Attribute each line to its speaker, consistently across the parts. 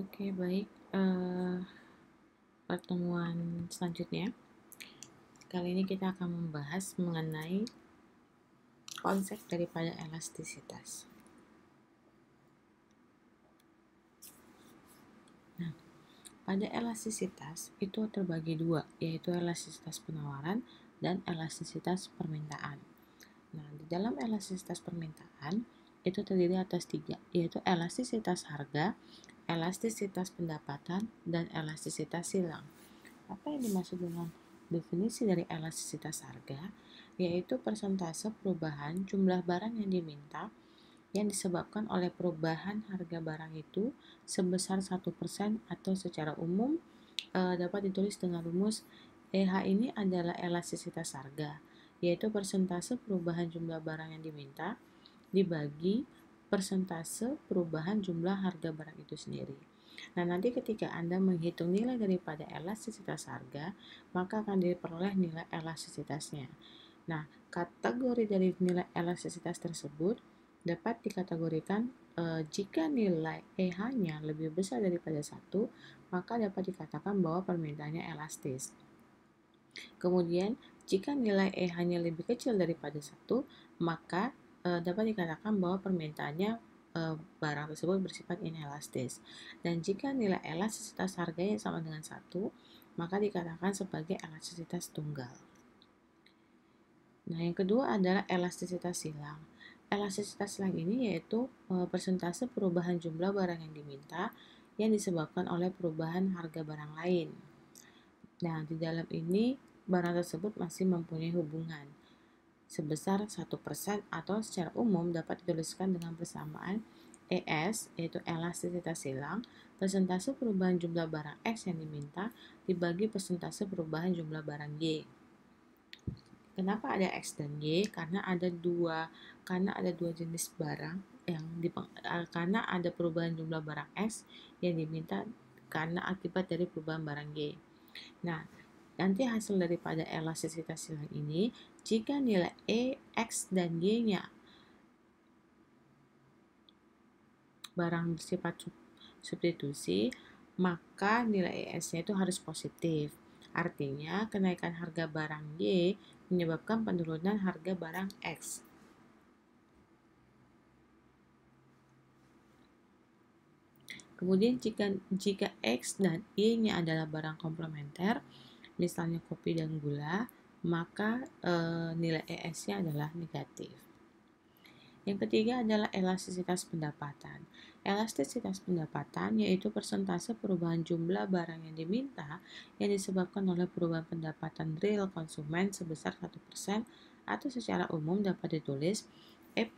Speaker 1: Oke, baik. Pertemuan selanjutnya, kali ini kita akan membahas mengenai konsep daripada elastisitas. Nah, pada elastisitas itu terbagi dua, yaitu elastisitas penawaran dan elastisitas permintaan. Nah, di dalam elastisitas permintaan itu terdiri atas tiga, yaitu elastisitas harga, elastisitas pendapatan, dan elastisitas silang. Apa yang dimaksud dengan definisi dari elastisitas harga? Yaitu persentase perubahan jumlah barang yang diminta yang disebabkan oleh perubahan harga barang itu sebesar 1% atau secara umum dapat ditulis dengan rumus EH ini adalah elastisitas harga, yaitu persentase perubahan jumlah barang yang diminta dibagi persentase perubahan jumlah harga barang itu sendiri. Nah, nanti ketika Anda menghitung nilai daripada elastisitas harga, maka akan diperoleh nilai elastisitasnya. Nah, kategori dari nilai elastisitas tersebut dapat dikategorikan jika nilai EH-nya lebih besar daripada 1, maka dapat dikatakan bahwa permintaannya elastis. Kemudian, jika nilai EH-nya lebih kecil daripada 1, maka dapat dikatakan bahwa permintaannya barang tersebut bersifat inelastis. Dan jika nilai elastisitas harganya sama dengan 1, maka dikatakan sebagai elastisitas tunggal. Nah, yang kedua adalah elastisitas silang. Elastisitas silang ini yaitu persentase perubahan jumlah barang yang diminta yang disebabkan oleh perubahan harga barang lain. Nah, di dalam ini barang tersebut masih mempunyai hubungan sebesar 1% atau secara umum dapat dituliskan dengan persamaan ES, yaitu elastisitas silang, persentase perubahan jumlah barang X yang diminta dibagi persentase perubahan jumlah barang Y. Kenapa ada X dan Y? Karena ada dua jenis barang karena ada perubahan jumlah barang X yang diminta karena akibat dari perubahan barang Y. Nah, nanti hasil daripada elastisitas silang ini, jika nilai E, X, dan Y-nya barang bersifat substitusi, maka nilai ES-nya itu harus positif. Artinya, kenaikan harga barang Y menyebabkan penurunan harga barang X. Kemudian jika X dan Y-nya adalah barang komplementer, misalnya kopi dan gula, maka nilai ES-nya adalah negatif. Yang ketiga adalah elastisitas pendapatan. Elastisitas pendapatan yaitu persentase perubahan jumlah barang yang diminta yang disebabkan oleh perubahan pendapatan real konsumen sebesar 1% atau secara umum dapat ditulis EP,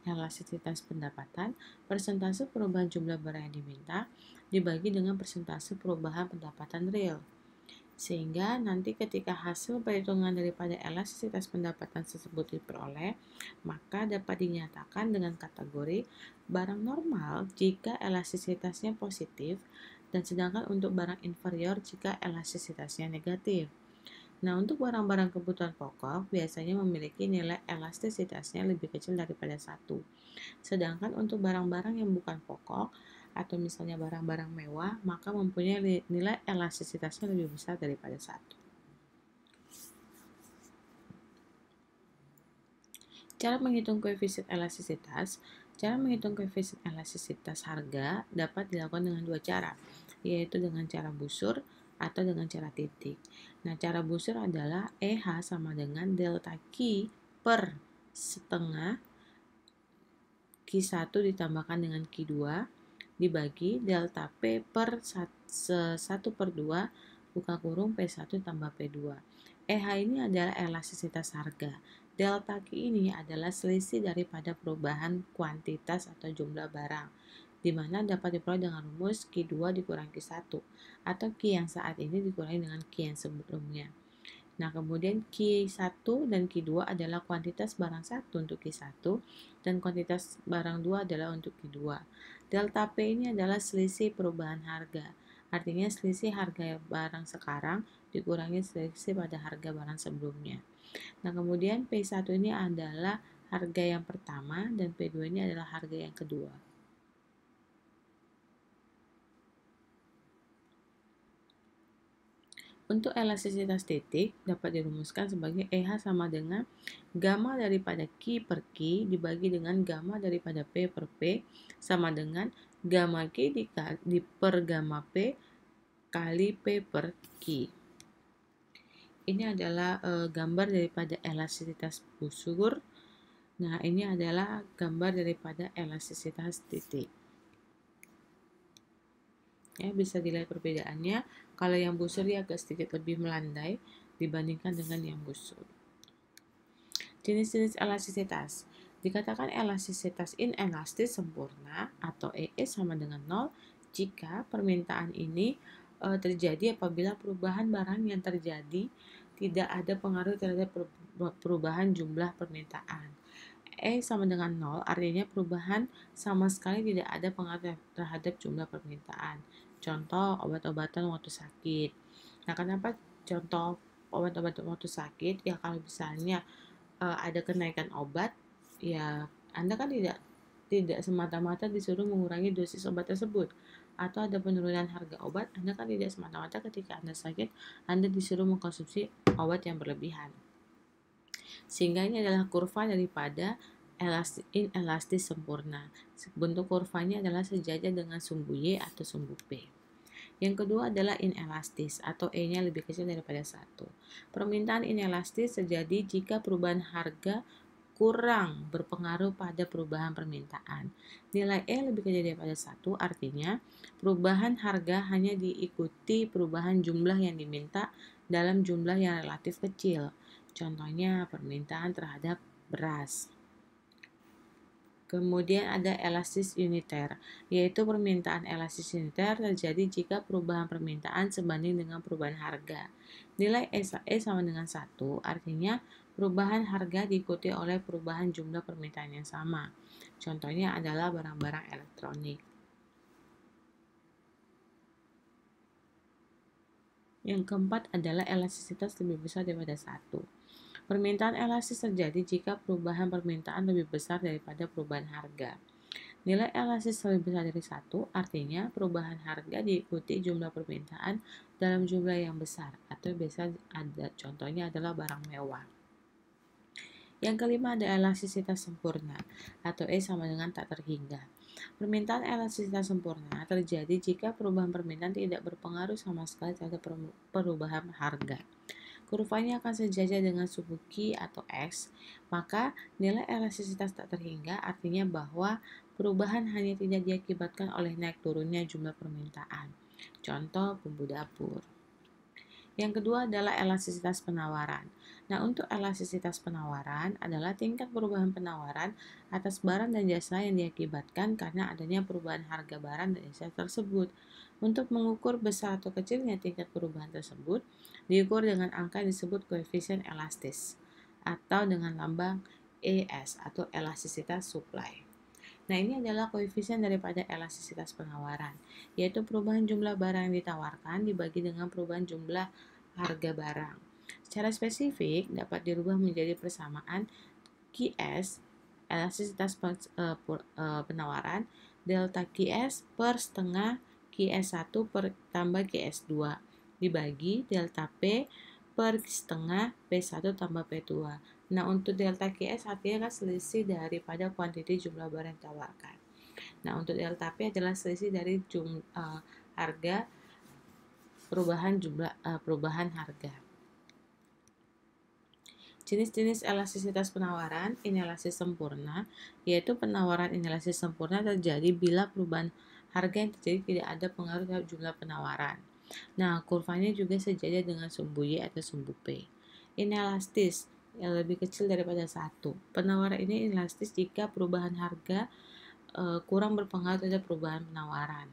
Speaker 1: elastisitas pendapatan, persentase perubahan jumlah barang yang diminta dibagi dengan persentase perubahan pendapatan real. Sehingga nanti ketika hasil perhitungan daripada elastisitas pendapatan tersebut diperoleh, maka dapat dinyatakan dengan kategori barang normal jika elastisitasnya positif dan sedangkan untuk barang inferior jika elastisitasnya negatif. Nah, untuk barang-barang kebutuhan pokok biasanya memiliki nilai elastisitasnya lebih kecil daripada 1. Sedangkan untuk barang-barang yang bukan pokok atau misalnya barang-barang mewah, maka mempunyai nilai elastisitasnya lebih besar daripada 1. Cara menghitung koefisien elastisitas. Cara menghitung koefisien elastisitas harga dapat dilakukan dengan dua cara, yaitu dengan cara busur atau dengan cara titik. Nah, cara busur adalah EH sama dengan delta Q per setengah Q1 ditambahkan dengan Q2 dibagi delta P per 1 per 2 buka kurung P1 tambah P2. EH ini adalah elastisitas harga. Delta Q ini adalah selisih daripada perubahan kuantitas atau jumlah barang, di mana dapat diperoleh dengan rumus Q2 dikurangi Q1 atau Q yang saat ini dikurangi dengan Q yang sebelumnya. Nah, kemudian Q1 dan Q2 adalah kuantitas barang 1 untuk Q1 dan kuantitas barang 2 adalah untuk Q2. Delta P ini adalah selisih perubahan harga. Artinya selisih harga barang sekarang dikurangi selisih pada harga barang sebelumnya. Nah, kemudian P1 ini adalah harga yang pertama dan P2 ini adalah harga yang kedua. Untuk elastisitas titik dapat dirumuskan sebagai EH sama dengan gamma daripada Q per Q dibagi dengan gamma daripada P per P sama dengan gamma Q per gamma P kali P per Q. Ini adalah gambar daripada elastisitas busur. Nah, ini adalah gambar daripada elastisitas titik. Ya, bisa dilihat perbedaannya. Kalau yang busur dia agak sedikit lebih melandai dibandingkan dengan yang busur. Jenis-jenis elastisitas. Dikatakan elastisitas inelastis sempurna atau EE sama dengan 0 jika permintaan ini terjadi apabila perubahan barang yang terjadi tidak ada pengaruh terhadap perubahan jumlah permintaan. E sama dengan 0 artinya perubahan sama sekali tidak ada pengaruh terhadap jumlah permintaan. Contoh obat-obatan waktu sakit. Nah, kenapa contoh obat-obatan waktu sakit? Ya kalau misalnya ada kenaikan obat, ya Anda kan tidak semata-mata disuruh mengurangi dosis obat tersebut, atau ada penurunan harga obat, Anda kan tidak semata-mata ketika Anda sakit Anda disuruh mengkonsumsi obat yang berlebihan. Sehingga ini adalah kurva daripada inelastis sempurna. Bentuk kurvanya adalah sejajar dengan sumbu Y atau sumbu P. Yang kedua adalah inelastis atau E-nya lebih kecil daripada 1. Permintaan inelastis terjadi jika perubahan harga kurang berpengaruh pada perubahan permintaan. Nilai E lebih kecil daripada 1 artinya perubahan harga hanya diikuti perubahan jumlah yang diminta dalam jumlah yang relatif kecil. Contohnya permintaan terhadap beras. Kemudian ada elastis uniter, yaitu permintaan elastis uniter terjadi jika perubahan permintaan sebanding dengan perubahan harga. Nilai E sama dengan 1, artinya perubahan harga diikuti oleh perubahan jumlah permintaan yang sama. Contohnya adalah barang-barang elektronik. Yang keempat adalah elastisitas lebih besar daripada 1. Permintaan elastis terjadi jika perubahan permintaan lebih besar daripada perubahan harga. Nilai elastis lebih besar dari 1 artinya perubahan harga diikuti jumlah permintaan dalam jumlah yang besar, atau biasa ada contohnya adalah barang mewah. Yang kelima ada elastisitas sempurna atau E sama dengan tak terhingga. Permintaan elastisitas sempurna terjadi jika perubahan permintaan tidak berpengaruh sama sekali terhadap perubahan harga. Kurvanya akan sejajar dengan sumbu Q atau X, maka nilai elastisitas tak terhingga artinya bahwa perubahan hanya tidak diakibatkan oleh naik turunnya jumlah permintaan. Contoh bumbu dapur. Yang kedua adalah elastisitas penawaran. Nah, untuk elastisitas penawaran adalah tingkat perubahan penawaran atas barang dan jasa yang diakibatkan karena adanya perubahan harga barang dan jasa tersebut. Untuk mengukur besar atau kecilnya tingkat perubahan tersebut, diukur dengan angka yang disebut koefisien elastis atau dengan lambang ES atau elastisitas supply. Nah, ini adalah koefisien daripada elastisitas penawaran, yaitu perubahan jumlah barang yang ditawarkan dibagi dengan perubahan jumlah harga barang. Secara spesifik dapat dirubah menjadi persamaan QS elastisitas penawaran delta QS per setengah QS1 per tambah QS2 dibagi delta P per setengah P1 tambah P2. Nah, untuk delta QS artinya kan selisih daripada kuantiti jumlah barang yang ditawarkan. Nah, untuk delta P adalah selisih dari harga perubahan harga. Jenis-jenis elastisitas penawaran inelastis sempurna, yaitu penawaran inelastis sempurna terjadi bila perubahan harga yang terjadi tidak ada pengaruh terhadap jumlah penawaran. Nah, kurvanya juga sejajar dengan sumbu Y atau sumbu P. Inelastis yang lebih kecil daripada 1. Penawaran ini inelastis jika perubahan harga kurang berpengaruh terhadap perubahan penawaran.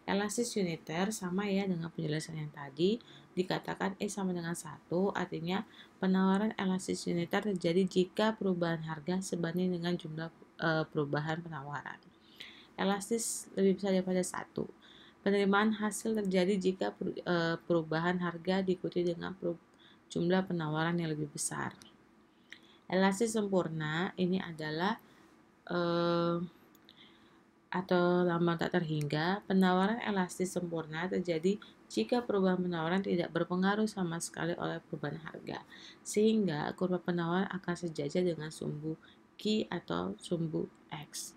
Speaker 1: Elastis uniter sama ya dengan penjelasan yang tadi, dikatakan E sama dengan 1, artinya penawaran elastis uniter terjadi jika perubahan harga sebanding dengan jumlah perubahan penawaran. Elastis lebih besar daripada 1. Penerimaan hasil terjadi jika perubahan harga diikuti dengan jumlah penawaran yang lebih besar. Elastis sempurna ini adalah atau lambang tak terhingga, penawaran elastis sempurna terjadi jika perubahan penawaran tidak berpengaruh sama sekali oleh perubahan harga, sehingga kurva penawaran akan sejajar dengan sumbu Q atau sumbu X.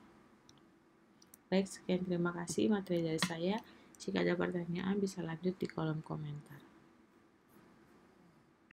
Speaker 1: Baik, sekian terima kasih materi dari saya. Jika ada pertanyaan bisa lanjut di kolom komentar.